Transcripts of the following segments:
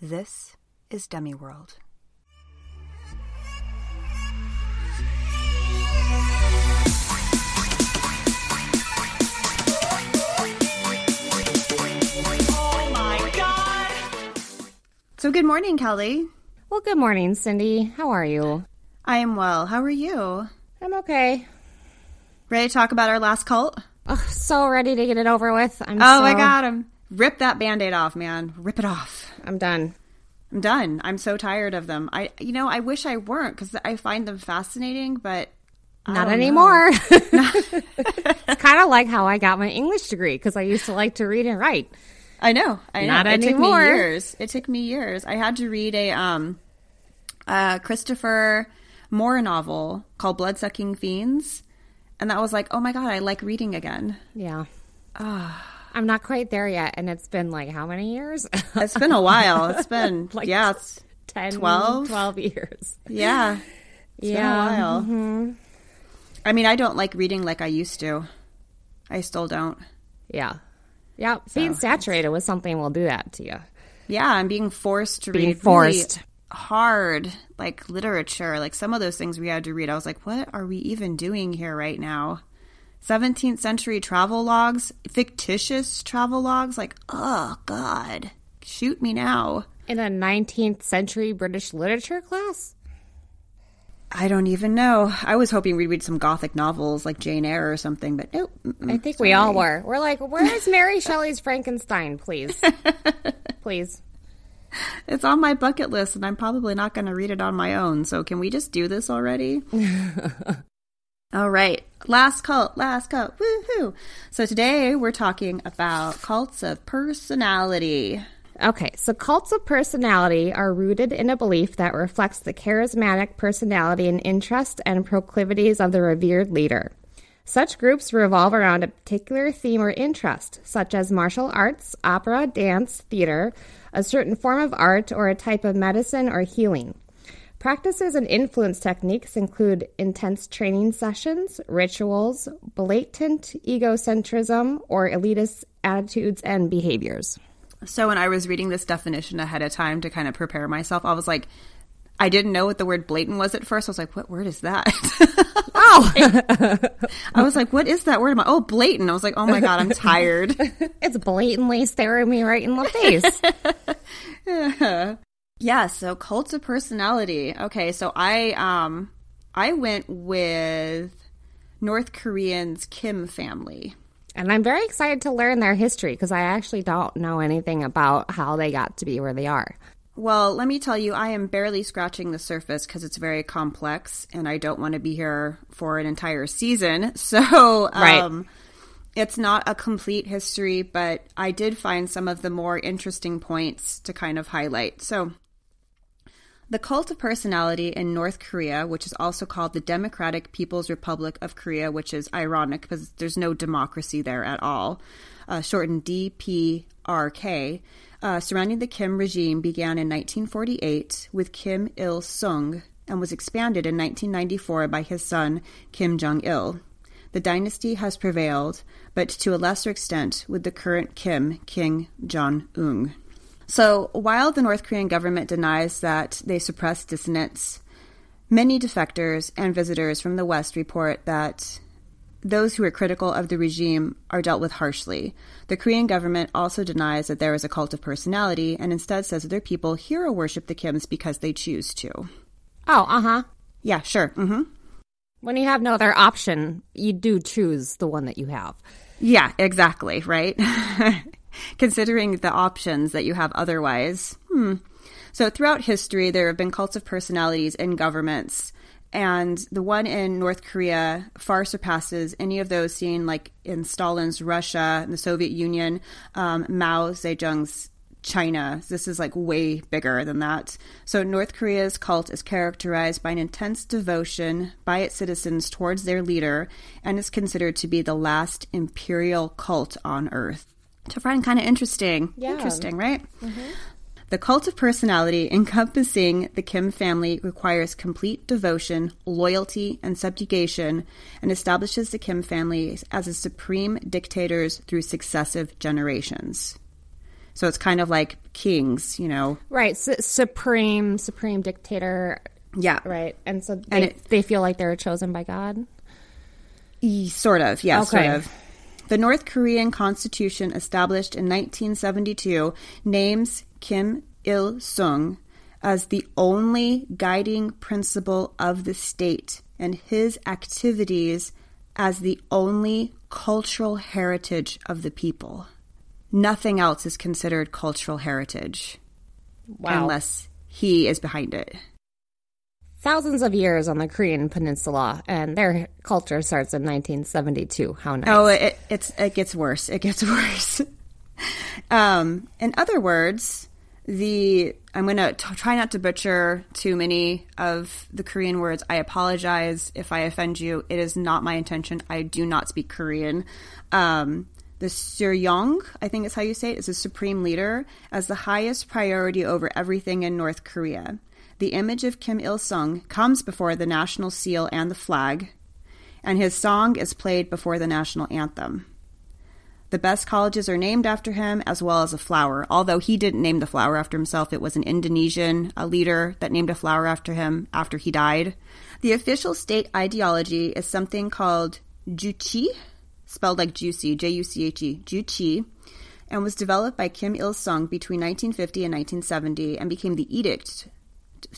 This is Dummy World. Oh my God! So good morning, Kelly. Well, good morning, Cyndi. How are you? I am well. How are you? I'm okay. Ready to talk about our last cult? Oh, so ready to get it over with. I got him. Rip that Band-Aid off, man. Rip it off. I'm done. I'm done. I'm so tired of them. I wish I weren't because I find them fascinating, but not anymore. It's kind of like how I got my English degree because I used to like to read and write. I know. Not it anymore. It took me years. I had to read a Christopher Moore novel called Bloodsucking Fiends, and that was like, oh my God, I like reading again. Yeah. I'm not quite there yet, and it's been like how many years? It's been a while. It's been like it's 10, 12 years. Yeah. It's been a while. Mm-hmm. I mean, I don't like reading like I used to. I still don't. Yeah. Yeah. Being saturated with something will do that to you. Yeah, I'm being forced to read really hard, like literature. Like some of those things we had to read, I was like, what are we even doing here right now? 17th century travel logs, fictitious travel logs. Like, oh, God, shoot me now. In a 19th century British literature class? I don't even know. I was hoping we'd read some Gothic novels like Jane Eyre or something, but nope. I think we all were. We're like, where's Mary Shelley's Frankenstein, please? Please. It's on my bucket list, and I'm probably not going to read it on my own, so can we just do this already? All right. Last cult. Woohoo. So today we're talking about cults of personality. Okay, so cults of personality are rooted in a belief that reflects the charismatic personality and interest and proclivities of the revered leader. Such groups revolve around a particular theme or interest, such as martial arts, opera, dance, theater, a certain form of art, or a type of medicine or healing. Practices and influence techniques include intense training sessions, rituals, blatant egocentrism, or elitist attitudes and behaviors. So when I was reading this definition ahead of time to kind of prepare myself, I was like, I didn't know what the word blatant was at first. I was like, what word is that? I was like, what is that word? Blatant. I was like, oh my God, I'm tired. It's blatantly staring me right in the face. Yeah, so cults of personality. Okay, so I went with North Korean's Kim family. And I'm very excited to learn their history because I actually don't know anything about how they got to be where they are. Well, let me tell you, I am barely scratching the surface because it's very complex and I don't want to be here for an entire season. So right. It's not a complete history, but I did find some of the more interesting points to kind of highlight. So the cult of personality in North Korea, which is also called the Democratic People's Republic of Korea, which is ironic because there's no democracy there at all, shortened DPRK, surrounding the Kim regime began in 1948 with Kim Il-sung and was expanded in 1994 by his son, Kim Jong-il. The dynasty has prevailed, but to a lesser extent with the current Kim, King Jung-un. So while the North Korean government denies that they suppress dissonance, many defectors and visitors from the West report that those who are critical of the regime are dealt with harshly. The Korean government also denies that there is a cult of personality and instead says that their people hero worship the Kims because they choose to. Oh, uh-huh. Yeah, sure. Mm-hmm. When you have no other option, you do choose the one that you have. Yeah, exactly, right? Considering the options that you have otherwise. So throughout history, there have been cults of personalities in governments, and the one in North Korea far surpasses any of those seen like in Stalin's Russia, and the Soviet Union, Mao Zedong's China. This is like way bigger than that. So North Korea's cult is characterized by an intense devotion by its citizens towards their leader and is considered to be the last imperial cult on Earth. So I find kind of interesting. Yeah. Interesting, right? Mm-hmm. The cult of personality encompassing the Kim family requires complete devotion, loyalty, and subjugation, and establishes the Kim family as the supreme dictators through successive generations. So it's kind of like kings, you know. Right. Supreme dictator. Yeah. Right. And so they feel like they're chosen by God? Sort of. Yeah, Okay. sort of. The North Korean Constitution, established in 1972, names Kim Il-sung as the only guiding principle of the state, and his activities as the only cultural heritage of the people. Nothing else is considered cultural heritage. Wow. Unless he is behind it. Thousands of years on the Korean peninsula, and their culture starts in 1972. How nice. Oh, it gets worse. It gets worse. In other words, I'm going to try not to butcher too many of the Korean words. I apologize if I offend you. It is not my intention. I do not speak Korean. The Suryong, I think is how you say it, is a supreme leader as the highest priority over everything in North Korea. The image of Kim Il-sung comes before the national seal and the flag, and his song is played before the national anthem. The best colleges are named after him, as well as a flower. Although he didn't name the flower after himself, it was an Indonesian leader that named a flower after him after he died. The official state ideology is something called Juche, spelled like juicy, J-U-C-H-E, Juche, and was developed by Kim Il-sung between 1950 and 1970 and became the edict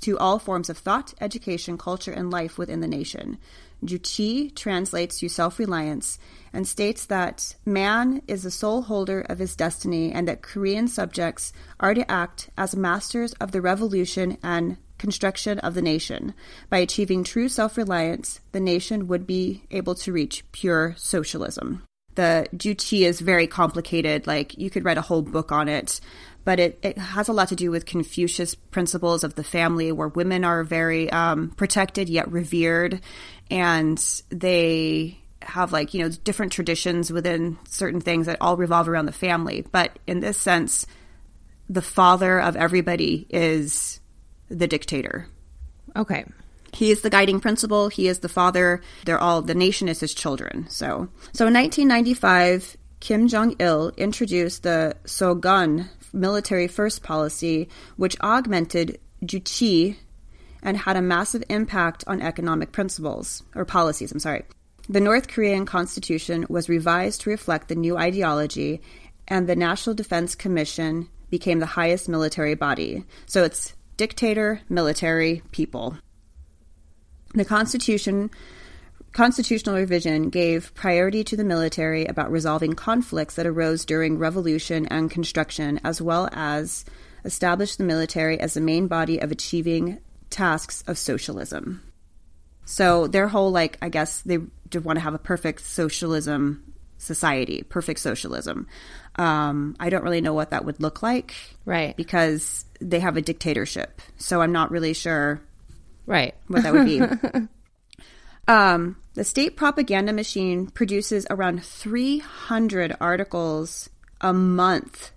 to all forms of thought, education, culture, and life within the nation. Juche translates to self-reliance and states that man is the sole holder of his destiny and that Korean subjects are to act as masters of the revolution and construction of the nation. By achieving true self-reliance, the nation would be able to reach pure socialism. The Juche is very complicated. Like, you could write a whole book on it. But it has a lot to do with Confucius principles of the family, where women are very protected yet revered, and they have, like, you know, different traditions within certain things that all revolve around the family. But in this sense, the father of everybody is the dictator. Okay. He is the guiding principle. He is the father. The nation is his children. So in 1995, Kim Jong-il introduced the Sogun military first policy, which augmented Juche and had a massive impact on economic policies. The North Korean constitution was revised to reflect the new ideology, and the National Defense Commission became the highest military body. So it's dictator, military, people. The constitutional revision gave priority to the military about resolving conflicts that arose during revolution and construction, as well as established the military as the main body of achieving tasks of socialism. So their whole, like, I guess they did want to have a perfect socialism society, perfect socialism. I don't really know what that would look like. Right. Because they have a dictatorship. So I'm not really sure right. what that would be. The state propaganda machine produces around 300 articles a month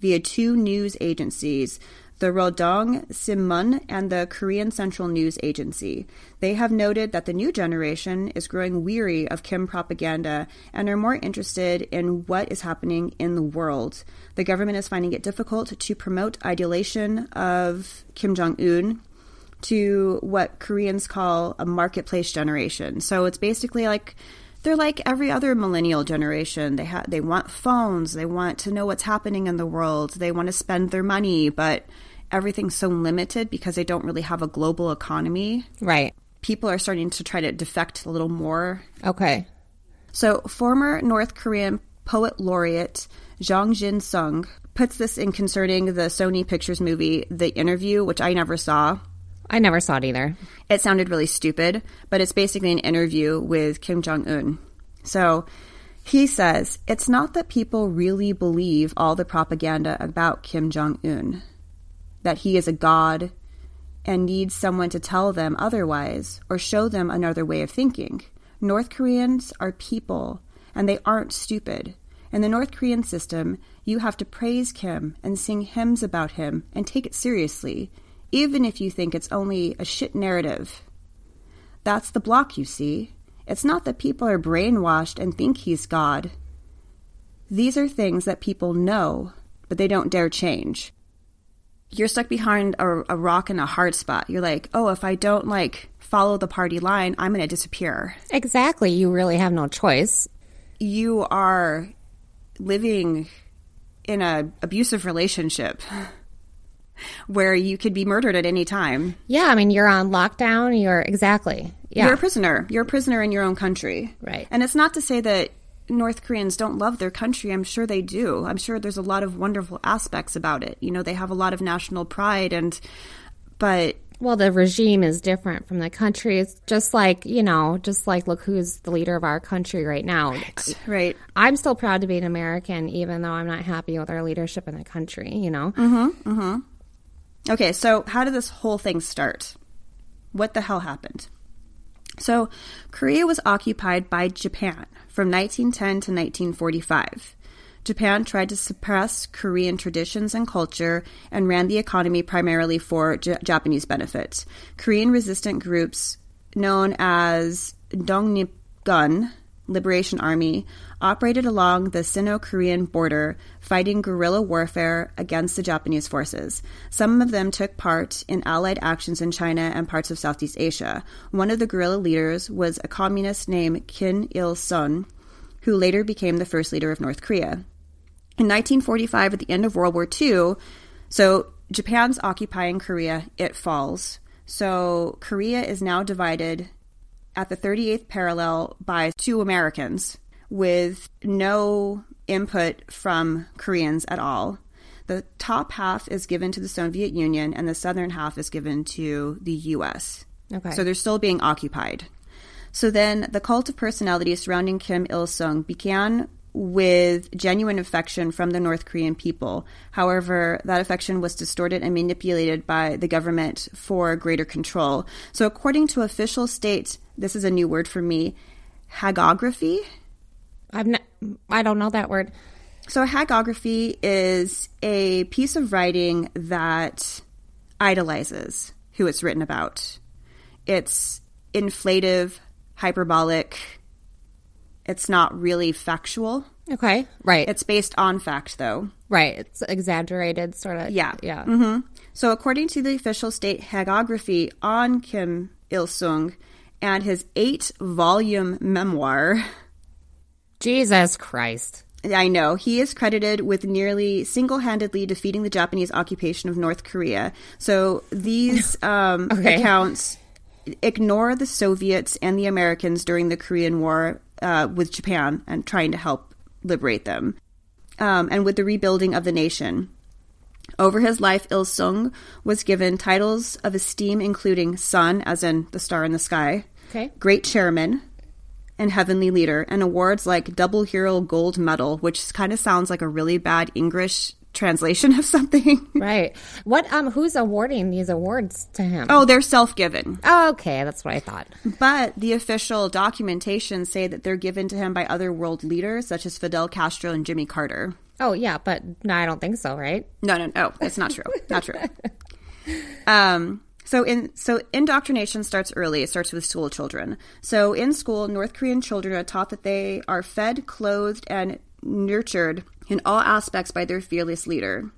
via two news agencies, the Rodong Sinmun and the Korean Central News Agency. They have noted that the new generation is growing weary of Kim propaganda and are more interested in what is happening in the world. The government is finding it difficult to promote idolization of Kim Jong-un to what Koreans call a marketplace generation. So it's basically like they're like every other millennial generation. They want phones. They want to know what's happening in the world. They want to spend their money, but everything's so limited because they don't really have a global economy. Right. People are starting to try to defect a little more. Okay. So former North Korean poet laureate Jung Jin-sung puts this in concerning the Sony Pictures movie, The Interview, which I never saw. I never saw it either. It sounded really stupid, but it's basically an interview with Kim Jong-un. So he says, it's not that people really believe all the propaganda about Kim Jong-un, that he is a god and needs someone to tell them otherwise or show them another way of thinking. North Koreans are people, and they aren't stupid. In the North Korean system, you have to praise Kim and sing hymns about him and take it seriously, even if you think it's only a shit narrative. That's the block, you see. It's not that people are brainwashed and think he's God. These are things that people know, but they don't dare change. You're stuck behind a rock in a hard spot. You're like, oh, if I don't, like, follow the party line, I'm going to disappear. Exactly. You really have no choice. You are living in an abusive relationship where you could be murdered at any time. Yeah, I mean, you're on lockdown. Exactly. Yeah. You're a prisoner. You're a prisoner in your own country. Right. And it's not to say that North Koreans don't love their country. I'm sure they do. I'm sure there's a lot of wonderful aspects about it. You know, they have a lot of national pride but well, the regime is different from the country. It's just like, look who's the leader of our country right now. Right. I'm still proud to be an American, even though I'm not happy with our leadership in the country, Okay, so how did this whole thing start? What the hell happened? So, Korea was occupied by Japan from 1910 to 1945. Japan tried to suppress Korean traditions and culture and ran the economy primarily for Japanese benefit. Korean resistant groups known as Dongnipgun Liberation Army operated along the Sino-Korean border, fighting guerrilla warfare against the Japanese forces. Some of them took part in allied actions in China and parts of Southeast Asia. One of the guerrilla leaders was a communist named Kim Il-sung, who later became the first leader of North Korea. In 1945, at the end of World War II, so Japan's occupying Korea, it falls. So Korea is now divided at the 38th parallel by two Americans with no input from Koreans at all. The top half is given to the Soviet Union and the southern half is given to the U.S. Okay. So they're still being occupied. So then the cult of personality surrounding Kim Il-sung began with genuine affection from the North Korean people. However, that affection was distorted and manipulated by the government for greater control. So according to official state, this is a new word for me, hagiography. I don't know that word. So a hagiography is a piece of writing that idolizes who it's written about. It's inflative, hyperbolic. It's not really factual. Okay, right. It's based on fact, though. Right. It's exaggerated, sort of. Yeah. Yeah. Mm-hmm. So according to the official state hagiography on Kim Il-sung and his 8-volume memoir... Jesus Christ. I know. He is credited with nearly single-handedly defeating the Japanese occupation of North Korea. So these accounts ignore the Soviets and the Americans during the Korean War with Japan and trying to help liberate them, and with the rebuilding of the nation. Over his life, Il-sung was given titles of esteem including Sun, as in the star in the sky, Great Chairman, and Heavenly Leader, and awards like Double Hero Gold Medal, which kind of sounds like a really bad English translation of something. Right. What? Who's awarding these awards to him? Oh, they're self-given. Oh, okay, that's what I thought. But the official documentation say that they're given to him by other world leaders, such as Fidel Castro and Jimmy Carter. Oh, yeah, but no, I don't think so, right? No, it's not true. Not true. So indoctrination starts early. It starts with school children. So in school, North Korean children are taught that they are fed, clothed, and nurtured in all aspects by their fearless leader.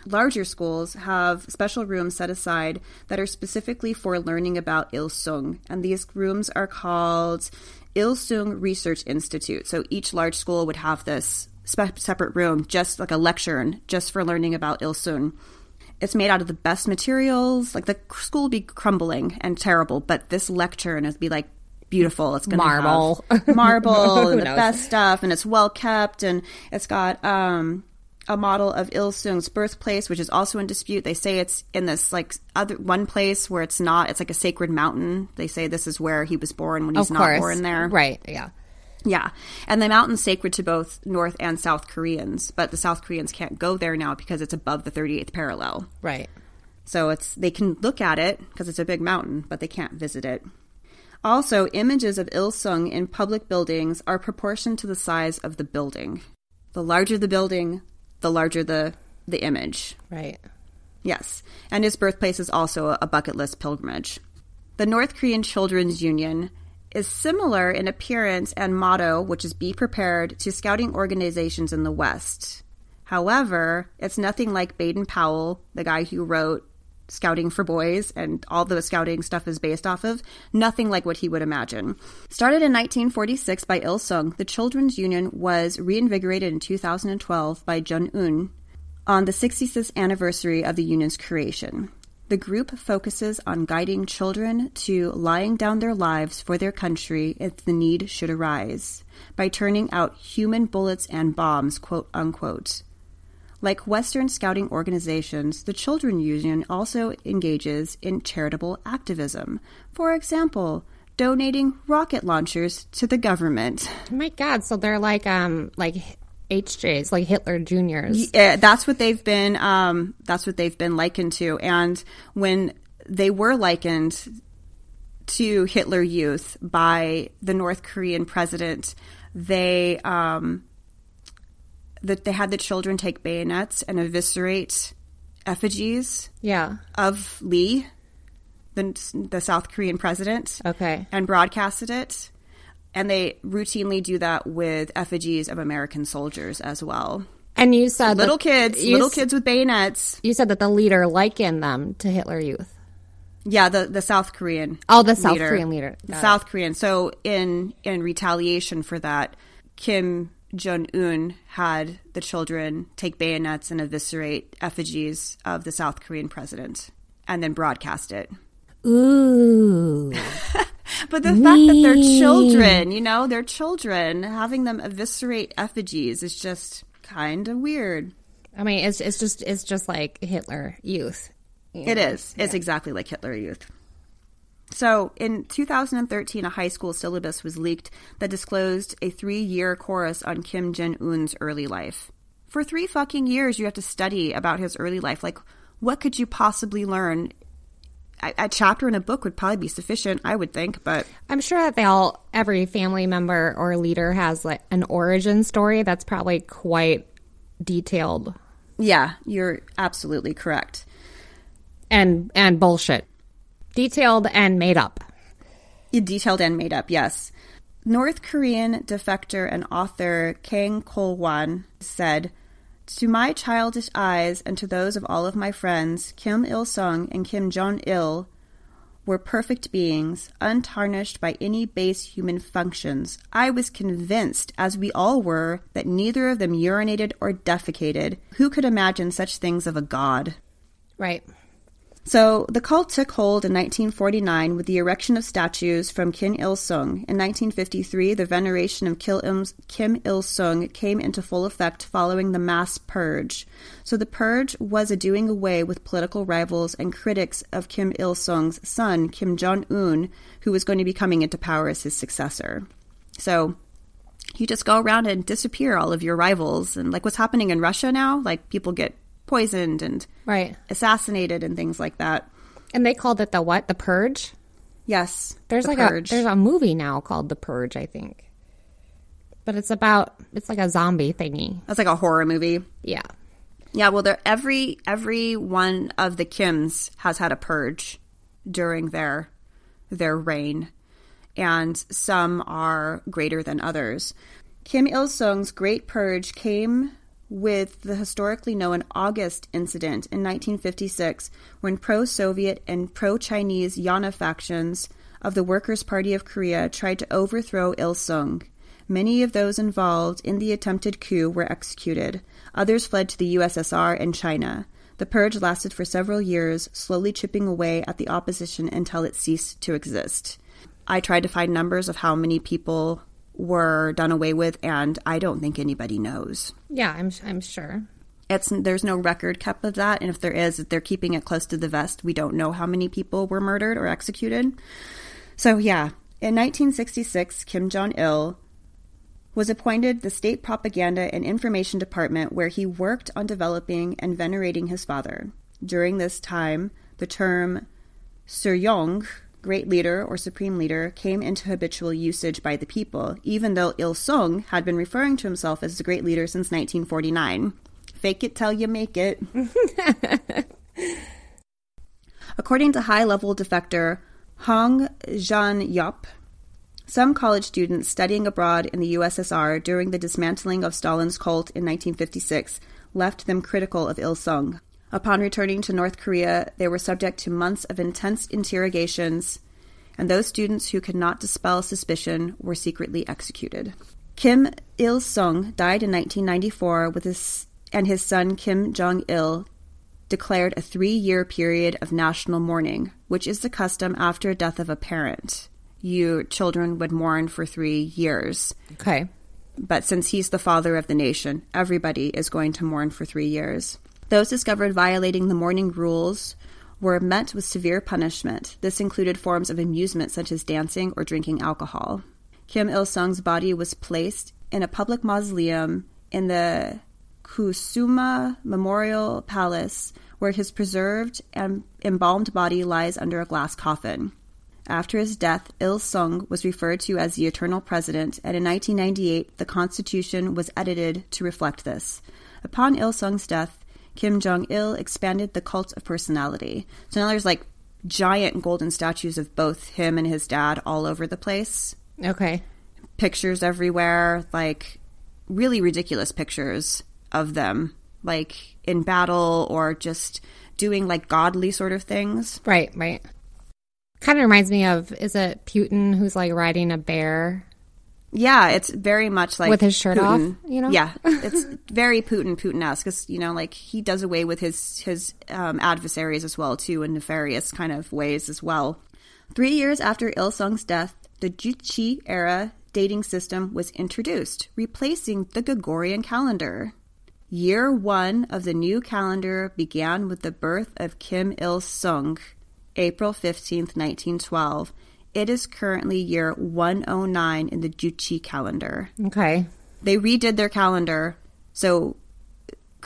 Larger schools have special rooms set aside that are specifically for learning about Il-sung, and these rooms are called Il-sung Research Institute. So each large school would have this separate room, just like a lectern, just for learning about Il-sung. It's made out of the best materials. Like the school will be crumbling and terrible, but this lectern is be like beautiful. It's going to marble, marble, and the best stuff, and it's well kept, and it's got a model of Il-sung's birthplace, which is also in dispute. They say it's in this like other one place where it's not. It's like a sacred mountain. They say this is where he was born when he's not born there. Right? Yeah. Yeah. And the mountain's sacred to both North and South Koreans, but the South Koreans can't go there now because it's above the 38th parallel. Right. So they can look at it because it's a big mountain, but they can't visit it. Also, images of Il-sung in public buildings are proportioned to the size of the building. The larger the building, the larger the image. Right. Yes. And his birthplace is also a bucket list pilgrimage. The North Korean Children's Union is similar in appearance and motto, which is be prepared, to scouting organizations in the West. However, it's nothing like Baden-Powell, the guy who wrote Scouting for Boys, and all the scouting stuff is based off of. Nothing like what he would imagine. Started in 1946 by Il-sung, the Children's Union was reinvigorated in 2012 by Jung-un on the 66th anniversary of the union's creation. The group focuses on guiding children to laying down their lives for their country if the need should arise, by turning out human bullets and bombs, quote unquote. Like Western scouting organizations, the Children's Union also engages in charitable activism. For example, donating rocket launchers to the government. Oh my God, so they're like HJs, like Hitler Juniors. Yeah, that's what they've been. That's what they've been likened to. And when they were likened to Hitler Youth by the North Korean president, they had the children take bayonets and eviscerate effigies of Lee, the South Korean president. Okay. And broadcasted it. And they routinely do that with effigies of American soldiers as well. And you said little kids with bayonets. You said that the leader likened them to Hitler Youth. Yeah, the South Korean. Oh, the South Korean leader. The South Korean. So in retaliation for that, Kim Jong-un had the children take bayonets and eviscerate effigies of the South Korean president and then broadcast it. Ooh. But the fact that they're children, they're children, having them eviscerate effigies is just kind of weird. I mean, it's just like Hitler Youth. It is. Yeah. It's exactly like Hitler Youth. So in 2013, a high school syllabus was leaked that disclosed a 3-year course on Kim Jong-un's early life. For 3 fucking years, you have to study about his early life. Like, what could you possibly learn? A chapter in a book would probably be sufficient, I would think, but I'm sure that every family member or leader has like an origin story that's probably quite detailed. Yeah, you're absolutely correct. And bullshit. Detailed and made up. Detailed and made up, yes. North Korean defector and author Kang Kol-wan said, "To my childish eyes and to those of all of my friends, Kim Il-sung and Kim Jong-il were perfect beings, untarnished by any base human functions. I was convinced, as we all were, that neither of them urinated or defecated. Who could imagine such things of a god?" Right. So the cult took hold in 1949 with the erection of statues from Kim Il-sung. In 1953, the veneration of Kim Il-sung came into full effect following the mass purge. So the purge was a doing away with political rivals and critics of Kim Il-sung's son, Kim Jong-un, who was going to be coming into power as his successor. So you just go around and disappear all of your rivals. And like what's happening in Russia now, like people get poisoned and assassinated and things like that. And they called it the what? The Purge? Yes. There's a movie now called The Purge, I think. But it's like a zombie thingy. That's like a horror movie. Yeah. Yeah, well, every one of the Kims has had a purge during their reign. And some are greater than others. Kim Il-sung's Great Purge came with the historically known August incident in 1956, when pro-Soviet and pro-Chinese Yana factions of the Workers' Party of Korea tried to overthrow Il-sung. Many of those involved in the attempted coup were executed. Others fled to the USSR and China. The purge lasted for several years, slowly chipping away at the opposition until it ceased to exist. I tried to find numbers of how many people were done away with, and I don't think anybody knows. Yeah, I'm sure. There's no record kept of that, and if there is, they're keeping it close to the vest. We don't know how many people were murdered or executed. So yeah, in 1966, Kim Jong-il was appointed the State Propaganda and Information Department, where he worked on developing and venerating his father. During this time, the term Suryong, Great Leader or Supreme Leader, came into habitual usage by the people, even though Il-sung had been referring to himself as the Great Leader since 1949. Fake it till you make it. According to high-level defector Hong Jan-yop, some college students studying abroad in the USSR during the dismantling of Stalin's cult in 1956 left them critical of Il-sung. Upon returning to North Korea, they were subject to months of intense interrogations, and those students who could not dispel suspicion were secretly executed. Kim Il-sung died in 1994 and his son Kim Jong-il declared a 3-year period of national mourning, which is the custom after the death of a parent. Your children would mourn for 3 years. Okay. But since he's the father of the nation, everybody is going to mourn for 3 years. Those discovered violating the mourning rules were met with severe punishment. This included forms of amusement such as dancing or drinking alcohol. Kim Il-sung's body was placed in a public mausoleum in the Kusuma Memorial Palace, where his preserved and embalmed body lies under a glass coffin. After his death, Il-sung was referred to as the Eternal President, and in 1998, the Constitution was edited to reflect this. Upon Il-sung's death, Kim Jong-il expanded the cult of personality. So now there's like giant golden statues of both him and his dad all over the place. Okay. Pictures everywhere, like really ridiculous pictures of them, like in battle or just doing like godly sort of things. Right. Kind of reminds me of, is it Putin who's like riding a bear? Yeah, it's very much like with his shirt Putin. off, you know? Yeah, it's very Putin-esque, because, you know, like he does away with his adversaries as well, too, in nefarious kind of ways as well. 3 years after Il-sung's death, the Juche era dating system was introduced, replacing the Gregorian calendar. Year 1 of the new calendar began with the birth of Kim Il-sung, April 15th, 1912. It is currently year 109 in the Juche calendar. Okay. They redid their calendar, so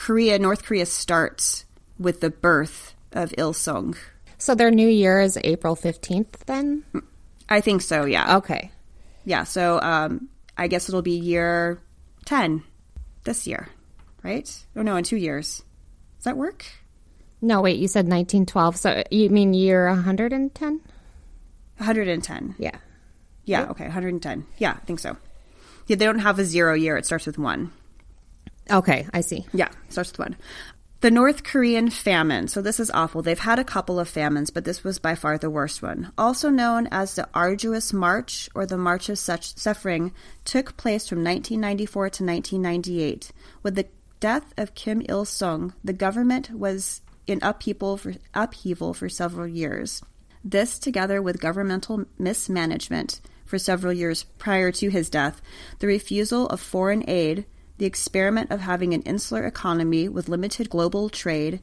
North Korea starts with the birth of Il-sung. So their new year is April 15th then? I think so, yeah. Okay. Yeah, so I guess it'll be year 10 this year, right? Oh, no, in 2 years. Does that work? No, wait, you said 1912. So you mean year 110? 110. Yeah. Yeah, okay, 110. Yeah, I think so. Yeah, they don't have a 0 year. It starts with 1. Okay, I see. Yeah, it starts with 1. The North Korean famine. So this is awful. They've had a couple of famines, but this was by far the worst one. Also known as the Arduous March or the March of Suffering, took place from 1994 to 1998. With the death of Kim Il-sung, the government was in upheaval for several years. This, together with governmental mismanagement for several years prior to his death, the refusal of foreign aid, the experiment of having an insular economy with limited global trade,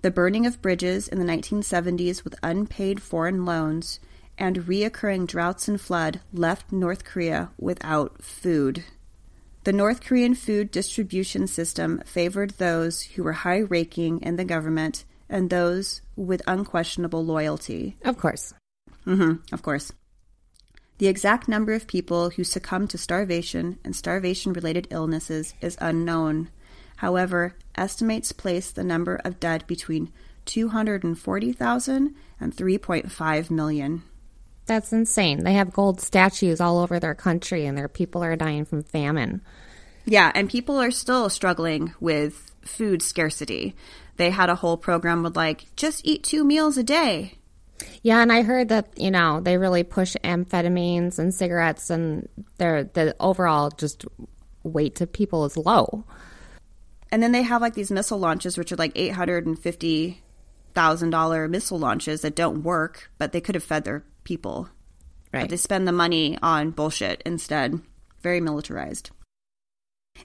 the burning of bridges in the 1970s with unpaid foreign loans, and reoccurring droughts and flood left North Korea without food. The North Korean food distribution system favored those who were high-ranking in the government and those with unquestionable loyalty. Of course. Of course. The exact number of people who succumbed to starvation and starvation-related illnesses is unknown. However, estimates place the number of dead between 240,000 and 3.5 million. That's insane. They have gold statues all over their country, and their people are dying from famine. Yeah, and people are still struggling with food scarcity. They had a whole program with, like, just eat 2 meals a day. Yeah, and I heard that, you know, they really push amphetamines and cigarettes, and the overall just weight to people is low. And then they have, like, these missile launches, which are, like, $850,000 missile launches that don't work, but they could have fed their people. Right. But they spend the money on bullshit instead. Very militarized.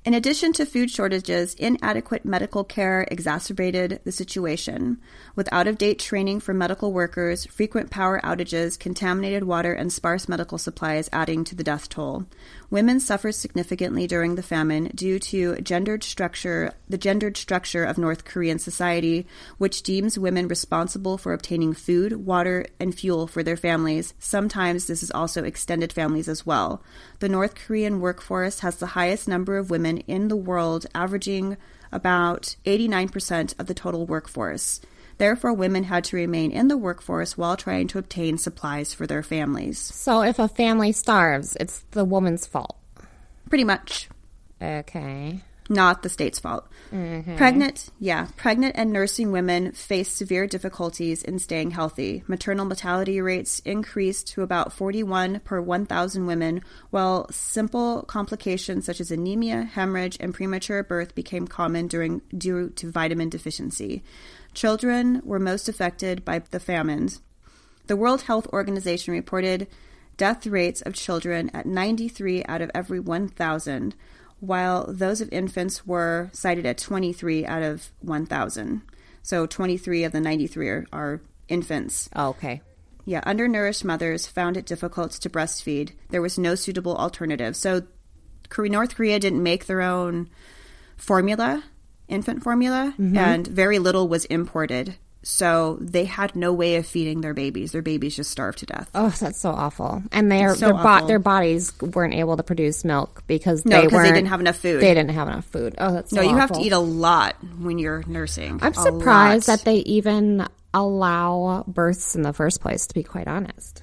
In addition to food shortages, inadequate medical care exacerbated the situation. With out-of-date training for medical workers, frequent power outages, contaminated water, and sparse medical supplies adding to the death toll. Women suffered significantly during the famine due to the gendered structure of North Korean society, which deems women responsible for obtaining food, water, and fuel for their families. Sometimes this is also extended families as well. The North Korean workforce has the highest number of women in the world, averaging about 89% of the total workforce. Therefore, women had to remain in the workforce while trying to obtain supplies for their families. So if a family starves, it's the woman's fault. Pretty much. Okay. Not the state's fault. Pregnant and nursing women face severe difficulties in staying healthy. Maternal mortality rates increased to about 41 per 1,000 women, while simple complications such as anemia, hemorrhage, and premature birth became common due to vitamin deficiency. Children were most affected by the famines. The World Health Organization reported death rates of children at 93 out of every 1,000, while those of infants were cited at 23 out of 1,000. So 23 of the 93 are infants. Oh, okay. Yeah, undernourished mothers found it difficult to breastfeed. There was no suitable alternative. So North Korea didn't make their own formula, infant formula, and very little was imported. So they had no way of feeding their babies. Their babies just starved to death. Oh, that's so awful. And their bodies weren't able to produce milk because they didn't have enough food. They didn't have enough food. Oh, that's so awful. You have to eat a lot when you're nursing. I'm surprised that they even allow births in the first place, to be quite honest.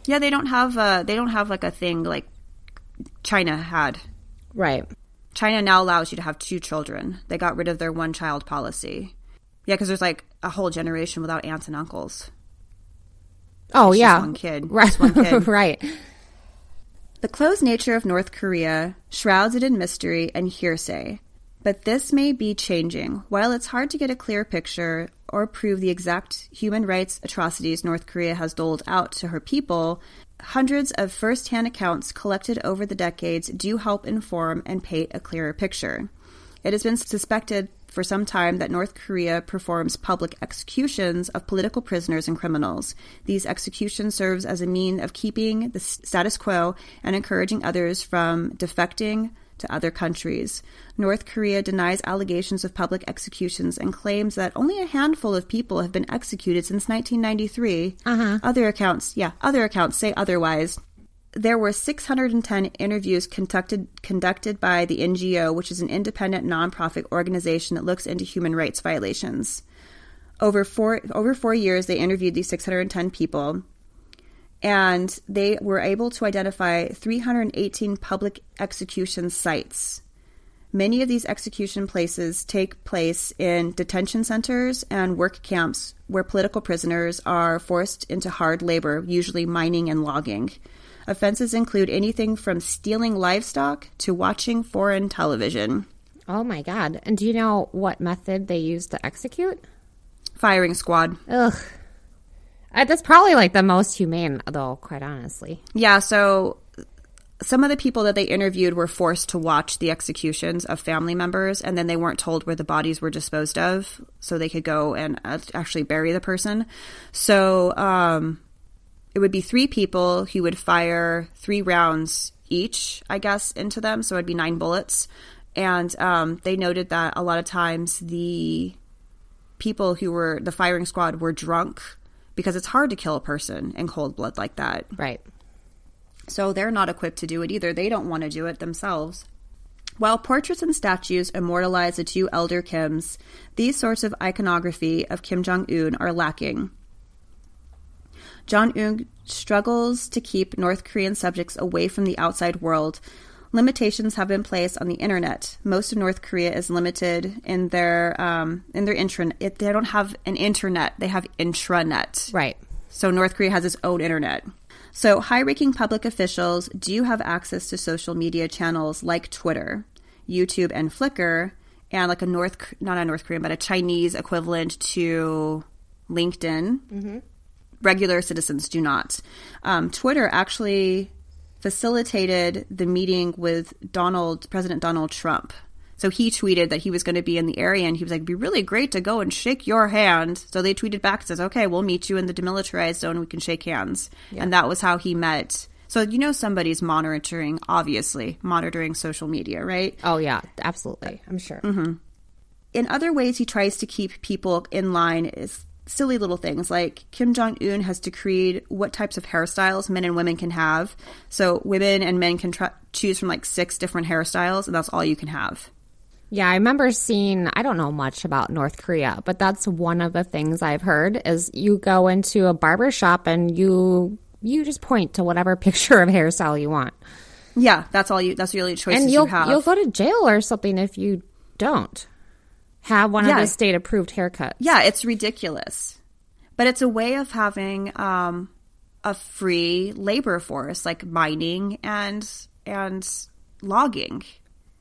Yeah, they don't have like a thing like China had. Right. China now allows you to have 2 children. They got rid of their one-child policy. Yeah, because there's like a whole generation without aunts and uncles. Oh, it's yeah. Just one kid. Right. Just one kid. Right. The closed nature of North Korea shrouds it in mystery and hearsay. But this may be changing. While it's hard to get a clear picture or prove the exact human rights atrocities North Korea has doled out to her people, hundreds of first-hand accounts collected over the decades do help inform and paint a clearer picture. It has been suspected for some time that North Korea performs public executions of political prisoners and criminals. These executions serves as a mean of keeping the status quo and encouraging others from defecting to other countries. North Korea denies allegations of public executions and claims that only a handful of people have been executed since 1993. Other accounts say otherwise. There were 610 interviews conducted by the NGO, which is an independent nonprofit organization that looks into human rights violations. Over 4 years, they interviewed these 610 people, and they were able to identify 318 public execution sites. Many of these execution places take place in detention centers and work camps where political prisoners are forced into hard labor, usually mining and logging. Offenses include anything from stealing livestock to watching foreign television. Oh, my God. And do you know what method they use to execute? Firing squad. Ugh. That's probably like the most humane, though, quite honestly. Yeah, so some of the people that they interviewed were forced to watch the executions of family members, and then they weren't told where the bodies were disposed of, so they could go and actually bury the person. So, it would be 3 people who would fire 3 rounds each, I guess, into them. So it'd be 9 bullets. And they noted that a lot of times the people who were the firing squad were drunk because it's hard to kill a person in cold blood like that. Right. So they're not equipped to do it either. They don't want to do it themselves. While portraits and statues immortalize the 2 elder Kims, these sorts of iconography of Kim Jong-un are lacking. Jung-un struggles to keep North Korean subjects away from the outside world. Limitations have been placed on the internet. Most of North Korea is limited in their intranet. They don't have an internet; they have intranet. Right. So North Korea has its own internet. So high-ranking public officials do have access to social media channels like Twitter, YouTube, and Flickr, and like not a North Korean, but a Chinese equivalent to LinkedIn. Mm-hmm. Regular citizens do not. Twitter actually facilitated the meeting with President Donald Trump. So he tweeted that he was going to be in the area, and he was like, it'd be really great to go and shake your hand. So they tweeted back and says, okay, we'll meet you in the demilitarized zone. We can shake hands. Yeah. And that was how he met. So somebody's monitoring social media, right? Oh, yeah, absolutely. I'm sure. Mm-hmm. In other ways, he tries to keep people in line is silly little things like Kim Jong-un has decreed what types of hairstyles men and women can have. So women and men can choose from like 6 different hairstyles, and that's all you can have. Yeah, I remember seeing, I don't know much about North Korea, but that's one of the things I've heard is you go into a barber shop and you just point to whatever picture of hairstyle you want. Yeah, that's the only choices And you have. you'll go to jail or something if you don't have one of the state-approved haircuts. Yeah, it's ridiculous. But it's a way of having a free labor force, like mining and logging.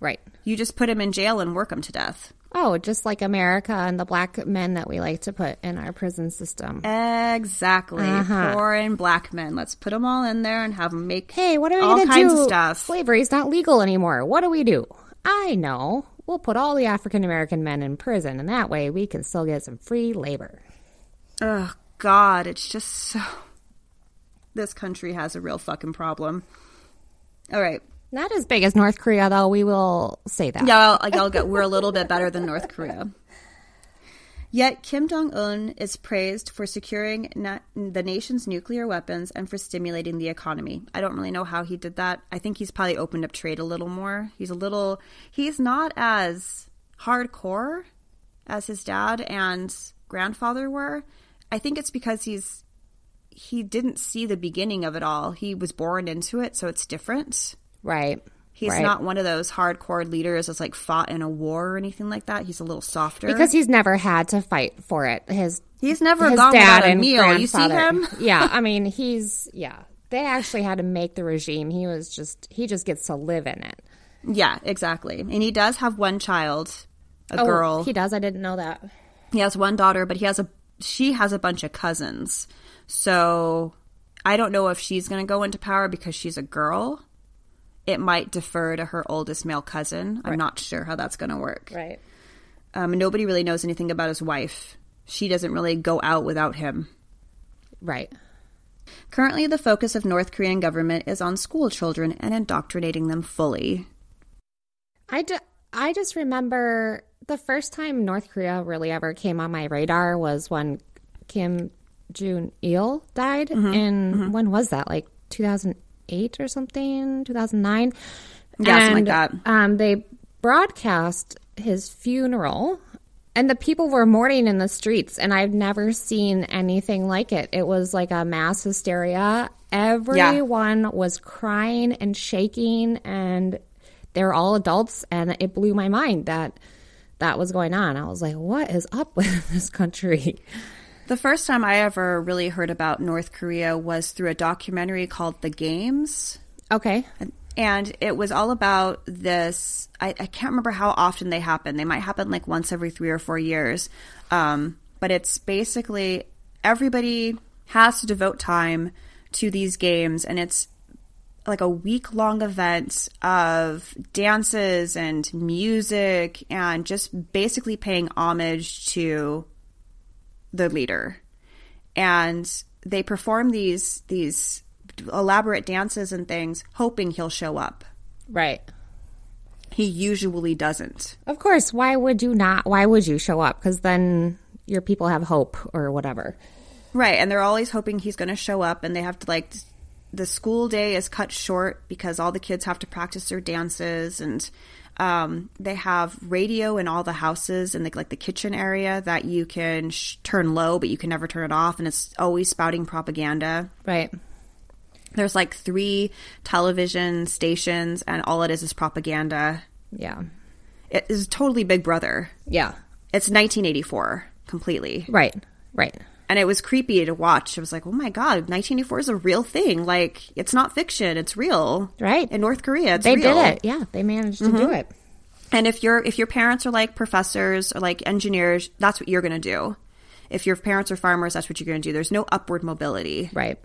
Right. You just put them in jail and work them to death. Oh, just like America and the black men that we like to put in our prison system. Exactly. Foreign black men. Let's put them all in there and have them make Hey, what are we all going to kinds do? of stuff. Slavery's not legal anymore. What do we do? I know. We'll put all the African-American men in prison, and that way we can still get some free labor. Oh, God. It's just so... This country has a real fucking problem. All right. Not as big as North Korea, though. We will say that. Yeah, we're a little bit better than North Korea. Yet Kim Jong-un is praised for securing the nation's nuclear weapons and for stimulating the economy. I don't really know how he did that. I think he's probably opened up trade a little more. He's not as hardcore as his dad and grandfather were. I think it's because he didn't see the beginning of it all. He was born into it, so it's different. Right. He's not one of those hardcore leaders that's like fought in a war or anything like that. He's a little softer. Because he's never had to fight for it. He's never his gone dad without a and meal. You see him? Yeah, I mean, they actually had to make the regime. He just gets to live in it. Yeah, exactly. And he does have one child, a girl. He does? I didn't know that. He has one daughter, but she has a bunch of cousins. So I don't know if she's going to go into power because she's a girl. It might defer to her oldest male cousin. I'm not sure how that's going to work. Right. Nobody really knows anything about his wife. She doesn't really go out without him. Right. Currently, the focus of North Korean government is on school children and indoctrinating them fully. I just remember the first time North Korea really ever came on my radar was when Kim Jong-il died. And when was that? Like 2008 or something? 2009? Yeah, something like that. They broadcast his funeral, and the people were mourning in the streets, and I've never seen anything like it. It was like a mass hysteria. Everyone was crying and shaking, and they were all adults, and it blew my mind that was going on. I was like, what is up with this country? The first time I ever really heard about North Korea was through a documentary called The Games. Okay. And it was all about this. I can't remember how often they happen. They might happen like once every 3 or 4 years. But it's basically everybody has to devote time to these games. And it's like a week-long event of dances and music and just basically paying homage to the leader. And they perform these elaborate dances and things hoping he'll show up. Right. He usually doesn't. Of course. Why would you not? Why would you show up? Because then your people have hope or whatever. Right. And they're always hoping he's going to show up, and they have to the school day is cut short because all the kids have to practice their dances, and they have radio in all the houses in the kitchen area that you can turn low, but you can never turn it off, and it's always spouting propaganda. Right. There's 3 television stations, and all it is propaganda. Yeah. It is totally Big Brother. Yeah. It's 1984 completely. Right. Right. And it was creepy to watch. I was like, oh my God, 1984 is a real thing. Like, it's not fiction. It's real. Right. In North Korea, it's real. They did it. Yeah. They managed to do it. And if your parents are like professors or like engineers, that's what you're going to do. If your parents are farmers, that's what you're going to do. There's no upward mobility. Right.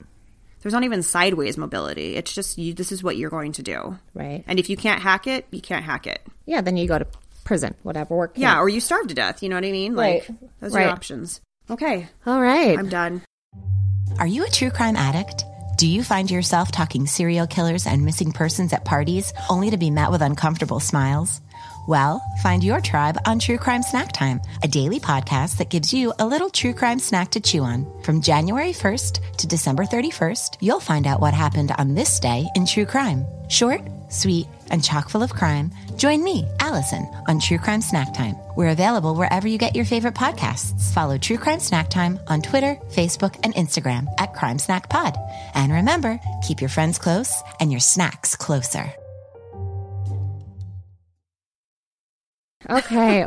There's not even sideways mobility. It's just this is what you're going to do. Right. And if you can't hack it, you can't hack it. Yeah, then you go to prison, whatever work. Yeah, or you starve to death. You know what I mean? Right. Like, those are your options. Okay. All right. I'm done. Are you a true crime addict? Do you find yourself talking serial killers and missing persons at parties only to be met with uncomfortable smiles? Well, find your tribe on True Crime Snack Time, a daily podcast that gives you a little true crime snack to chew on. From January 1st to December 31st, you'll find out what happened on this day in true crime. Short, sweet, and chock full of crime. Join me, Allison on True Crime Snack Time. We're available wherever you get your favorite podcasts. Follow True Crime Snack Time on Twitter, Facebook, and Instagram at Crime Snack Pod. And remember, keep your friends close and your snacks closer. Okay.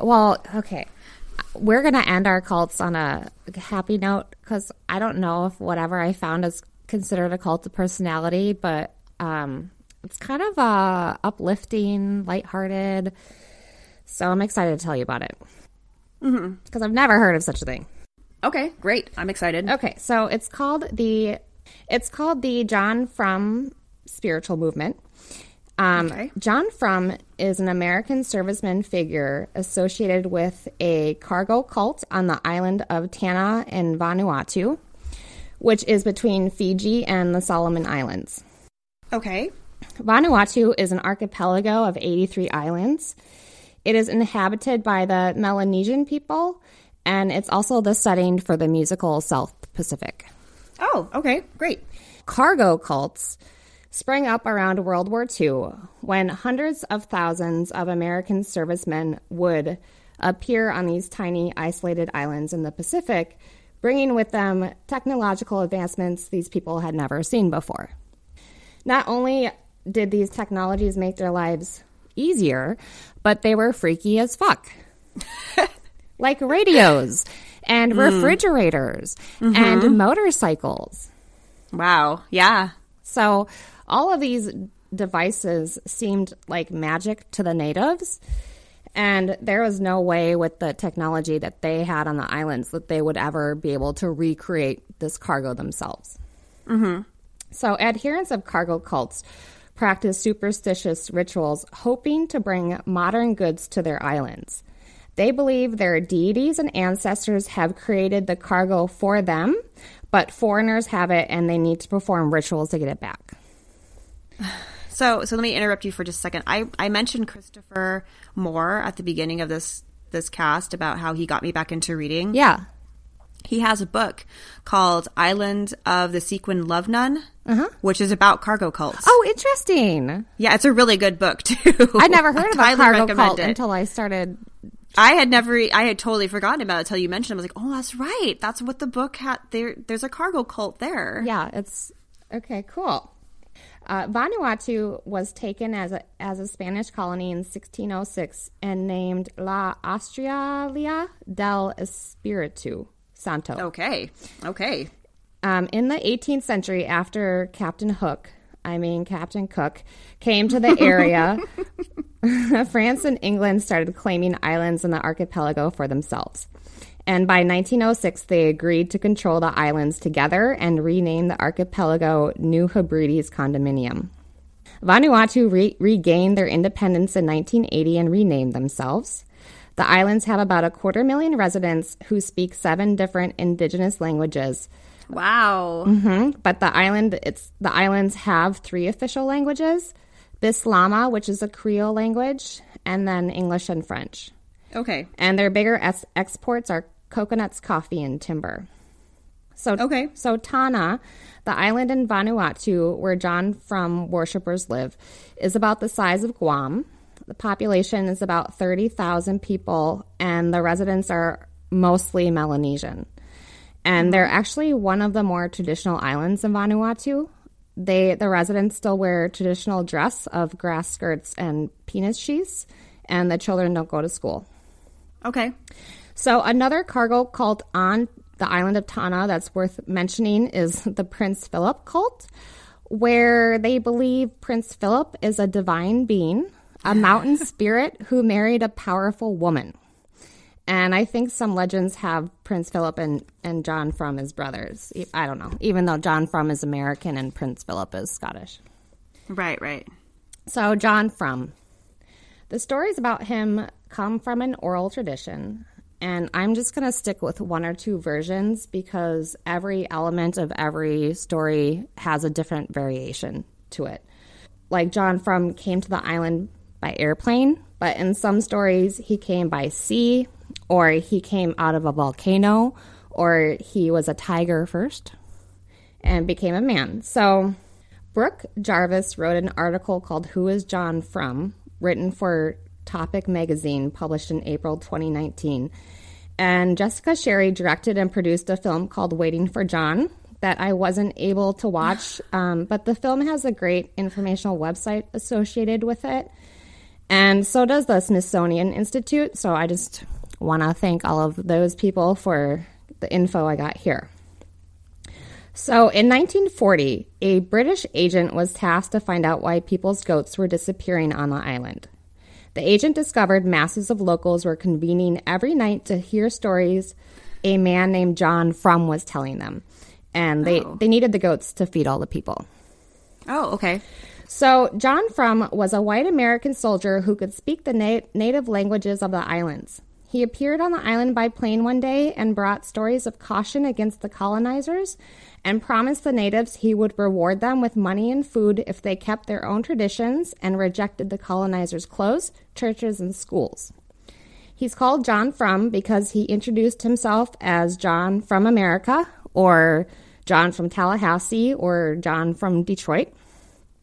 We're going to end our cults on a happy note because I don't know if whatever I found is considered a cult of personality, but it's kind of uplifting, lighthearted. So I'm excited to tell you about it because I've never heard of such a thing. Okay, great. I'm excited. Okay, so it's called the John Frum spiritual movement. John Frum is an American serviceman figure associated with a cargo cult on the island of Tanna in Vanuatu, which is between Fiji and the Solomon Islands. Okay. Vanuatu is an archipelago of 83 islands. It is inhabited by the Melanesian people, and it's also the setting for the musical South Pacific. Oh, okay, great. Cargo cults sprang up around World War II when hundreds of thousands of American servicemen would appear on these tiny, isolated islands in the Pacific, bringing with them technological advancements these people had never seen before. Not only did these technologies make their lives easier, but they were freaky as fuck. Like radios and refrigerators and motorcycles. Wow, yeah. So all of these devices seemed like magic to the natives, and there was no way with the technology that they had on the islands that they would ever be able to recreate this cargo themselves. So adherents of cargo cults practice superstitious rituals hoping to bring modern goods to their islands. They believe their deities and ancestors have created the cargo for them, but foreigners have it and they need to perform rituals to get it back. So let me interrupt you for just a second. I mentioned Christopher Moore at the beginning of this cast about how he got me back into reading. Yeah. He has a book called Island of the Sequin Love Nun, which is about cargo cults. Oh, interesting. Yeah, it's a really good book, too. I'd never heard of a highly cargo recommend cult it. until I started. I had totally forgotten about it until you mentioned it. I was like, oh, that's right. That's what the book had. There's a cargo cult there. Yeah, it's okay, cool. Vanuatu was taken as a Spanish colony in 1606 and named La Australia del Espiritu Santo. Okay. In the 18th century, after Captain Cook came to the area, France and England started claiming islands in the archipelago for themselves. And by 1906, they agreed to control the islands together and rename the archipelago New Hebrides Condominium. Vanuatu regained their independence in 1980 and renamed themselves. The islands have about 250,000 residents who speak 7 different indigenous languages. Wow. But the islands have 3 official languages: Bislama, which is a Creole language, and then English and French. Okay. And their bigger exports are coconuts, coffee, and timber. So Tanna, the island in Vanuatu where John Frum worshippers live, is about the size of Guam. The population is about 30,000 people, and the residents are mostly Melanesian. And they're actually one of the more traditional islands in Vanuatu. The residents still wear traditional dress of grass skirts and penis sheaths, and the children don't go to school. Okay. So another cargo cult on the island of Tanna that's worth mentioning is the Prince Philip cult, where they believe Prince Philip is a divine being, a mountain spirit who married a powerful woman. And I think some legends have Prince Philip and John Frum as brothers. I don't know, even though John Frum is American and Prince Philip is Scottish. Right. So John Frum. The stories about him come from an oral tradition, and I'm just going to stick with 1 or 2 versions because every element of every story has a different variation to it. Like John Frum came to the island by airplane, but in some stories he came by sea, or he came out of a volcano, or he was a tiger first and became a man. So Brooke Jarvis wrote an article called Who is John Frum, written for Topic magazine, published in April 2019. And Jessica Sherry directed and produced a film called Waiting for John that I wasn't able to watch, but the film has a great informational website associated with it. And so does the Smithsonian Institute. So I just want to thank all of those people for the info I got here. So in 1940, a British agent was tasked to find out why people's goats were disappearing on the island. The agent discovered masses of locals were convening every night to hear stories a man named John Frum was telling them. And they needed the goats to feed all the people. Oh, okay. So John Frum was a white American soldier who could speak the native languages of the islands. He appeared on the island by plane one day and brought stories of caution against the colonizers and promised the natives he would reward them with money and food if they kept their own traditions and rejected the colonizers' clothes, churches, and schools. He's called John Frum because he introduced himself as John from America, or John from Tallahassee, or John from Detroit.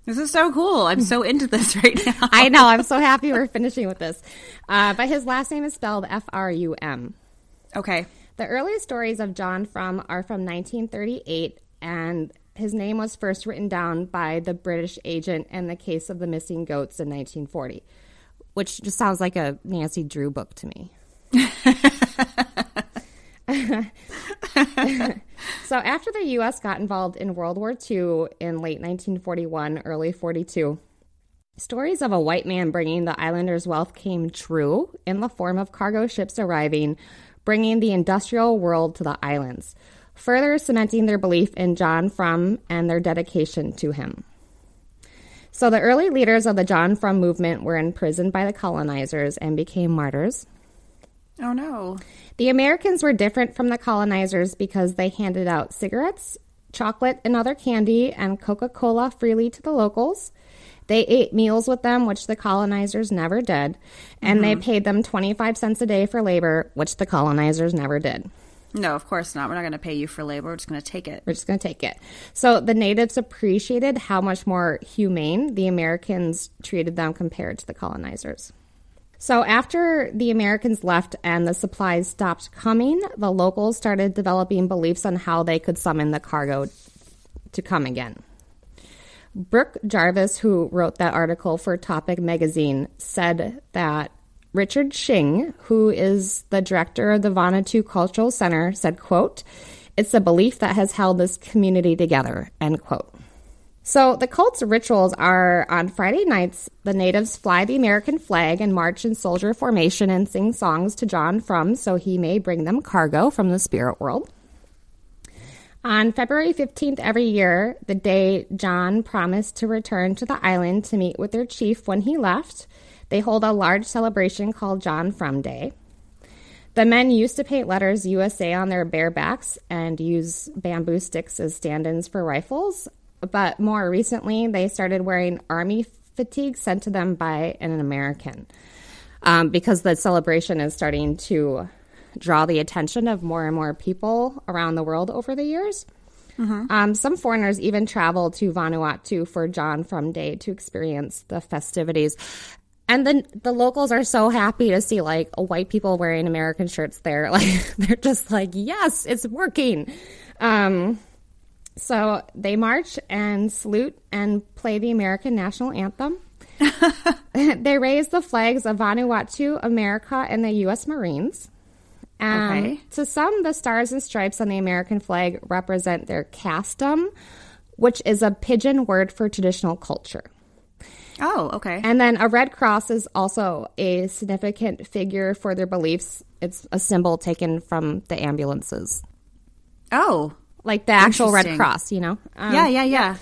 This is so cool. I'm so into this right now. I know. I'm so happy we're finishing with this. But his last name is spelled F-R-U-M. Okay. The earliest stories of John Frum are from 1938, and his name was first written down by the British agent in the case of the missing goats in 1940, which just sounds like a Nancy Drew book to me. So after the U.S. got involved in World War II in late 1941, early 42, stories of a white man bringing the islanders' wealth came true in the form of cargo ships arriving, bringing the industrial world to the islands, further cementing their belief in John Frum and their dedication to him. So the early leaders of the John Frum movement were imprisoned by the colonizers and became martyrs. Oh, no. The Americans were different from the colonizers because they handed out cigarettes, chocolate and other candy, and Coca-Cola freely to the locals. They ate meals with them, which the colonizers never did, and they paid them 25 cents a day for labor, which the colonizers never did. No, of course not. We're not going to pay you for labor. We're just going to take it. We're just going to take it. So the natives appreciated how much more humane the Americans treated them compared to the colonizers. So after the Americans left and the supplies stopped coming, the locals started developing beliefs on how they could summon the cargo to come again. Brooke Jarvis, who wrote that article for Topic magazine, said that Richard Shing, who is the director of the Vanuatu Cultural Center, said, quote, "It's a belief that has held this community together," end quote. So the cult's rituals are on Friday nights, the natives fly the American flag and march in soldier formation and sing songs to John Frum so he may bring them cargo from the spirit world. On February 15th every year, the day John promised to return to the island to meet with their chief when he left, they hold a large celebration called John Frum Day. The men used to paint letters USA on their bare backs and use bamboo sticks as stand-ins for rifles. But more recently, they started wearing army fatigue sent to them by an American because the celebration is starting to draw the attention of more and more people around the world over the years. Some foreigners even travel to Vanuatu for John Frum Day to experience the festivities. And then the locals are so happy to see, like, white people wearing American shirts there. Like, they're just like, yes, it's working. So they march and salute and play the American national anthem. They raise the flags of Vanuatu, America, and the U.S. Marines. Okay. To some, the stars and stripes on the American flag represent their custom, which is a pidgin word for traditional culture. Oh, okay. And then a red cross is also a significant figure for their beliefs. It's a symbol taken from the ambulances. Oh, like the actual Red Cross, you know? Yeah.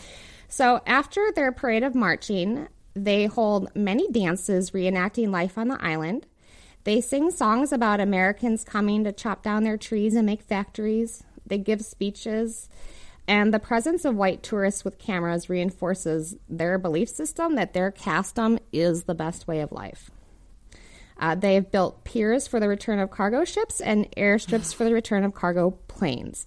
So after their parade of marching, they hold many dances reenacting life on the island. They sing songs about Americans coming to chop down their trees and make factories. They give speeches. And the presence of white tourists with cameras reinforces their belief system that their custom is the best way of life. They've built piers for the return of cargo ships and airstrips for the return of cargo planes.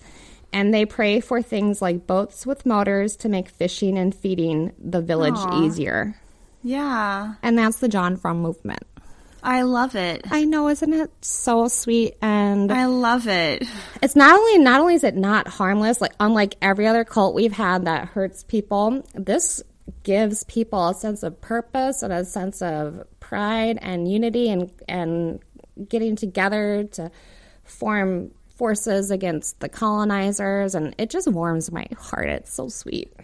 And they pray for things like boats with motors to make fishing and feeding the village easier. Yeah. And that's the John Frum movement. I love it. I know, isn't it so sweet? And I love it. it's not only is it not harmless, like unlike every other cult we've had that hurts people, this gives people a sense of purpose and a sense of pride and unity and getting together to form forces against the colonizers, and it just warms my heart. It's so sweet.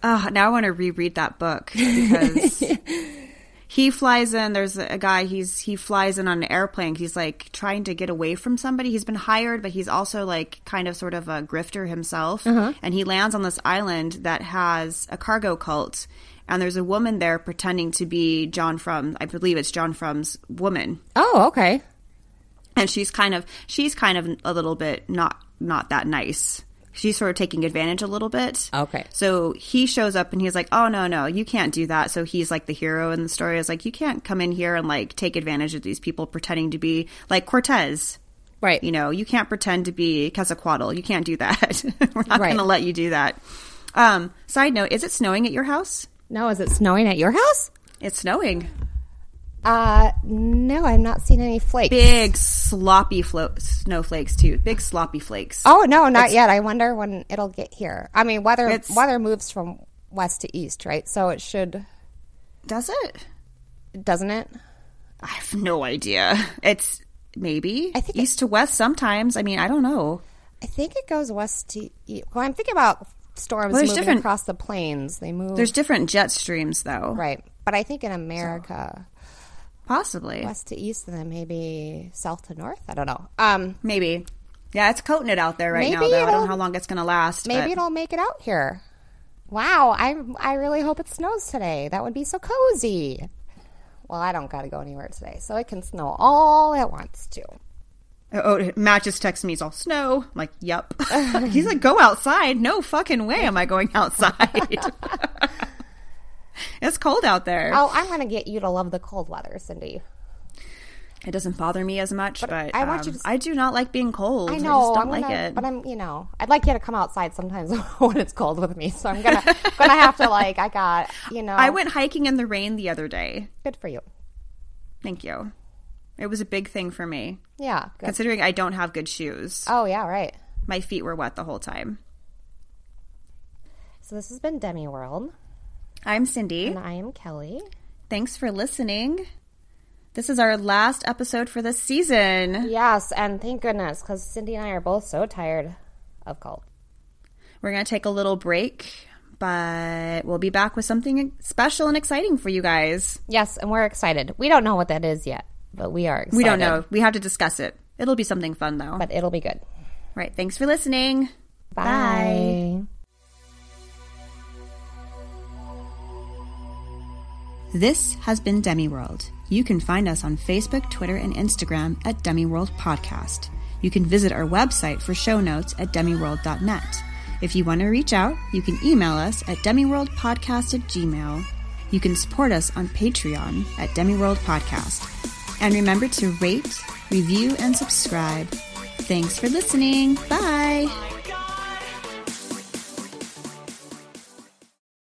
Now I want to reread that book because he flies in. There's a guy, he flies in on an airplane. He's like trying to get away from somebody. He's been hired, but he's also like kind of sort of a grifter himself. And he lands on this island that has a cargo cult. And there's a woman there pretending to be John Frum. I believe it's John Frum's woman. Oh, okay. And she's kind of a little bit not that nice. She's sort of taking advantage a little bit. Okay. So he shows up and he's like, oh, no, you can't do that. So he's like the hero in the story. Is like, you can't come in here and like take advantage of these people pretending to be like Cortez. Right. You know, you can't pretend to be Quetzalcoatl. You can't do that. We're not Right. going to let you do that. Side note, is it snowing at your house? No, is it snowing at your house? It's snowing. No, I'm not seeing any flakes. Big sloppy snowflakes too. Big sloppy flakes. Oh, no, not yet. I wonder when it'll get here. I mean, weather moves from west to east, right? So it should. Does it? Doesn't it? I have no idea. It's maybe I think east to west sometimes. I mean, I don't know. I think it goes west to east. Well, I'm thinking about storms Well, moving across the plains. They move. There's different jet streams, though. Right. But I think in America, Possibly. west to east and then maybe south to north. I don't know. Maybe. Yeah, it's coating it out there right now, Maybe though. I don't know how long it's going to last. Maybe but it'll make it out here. Wow. I really hope it snows today. That would be so cozy. Well, I don't got to go anywhere today, so it can snow all at once, too. Oh, Matt just texted me. He's all, snow. I'm like, yep. He's like, go outside. No fucking way am I going outside. It's cold out there. Oh, I'm going to get you to love the cold weather, Cindy. It doesn't bother me as much, but I want you to... I do not like being cold. I know. I just don't like it. But I'd like you to come outside sometimes when it's cold with me. So I'm gonna have to I went hiking in the rain the other day. Good for you. Thank you. It was a big thing for me. Yeah. Good. Considering I don't have good shoes. Oh, yeah, right. My feet were wet the whole time. So this has been Demi World. I'm Cyndi. And I am Kelly. Thanks for listening. This is our last episode for this season. Yes, and thank goodness, because Cyndi and I are both so tired of cult. We're going to take a little break, but we'll be back with something special and exciting for you guys. Yes, and we're excited. We don't know what that is yet, but we are excited. We don't know. We have to discuss it. It'll be something fun, though. But it'll be good. Right. Thanks for listening. Bye. This has been Demi World. You can find us on Facebook, Twitter, and Instagram at Demi World Podcast. You can visit our website for show notes at demiworld.net. If you want to reach out, you can email us at demiworldpodcast@gmail.com. You can support us on Patreon at Demi World Podcast. And remember to rate, review, and subscribe. Thanks for listening. Bye.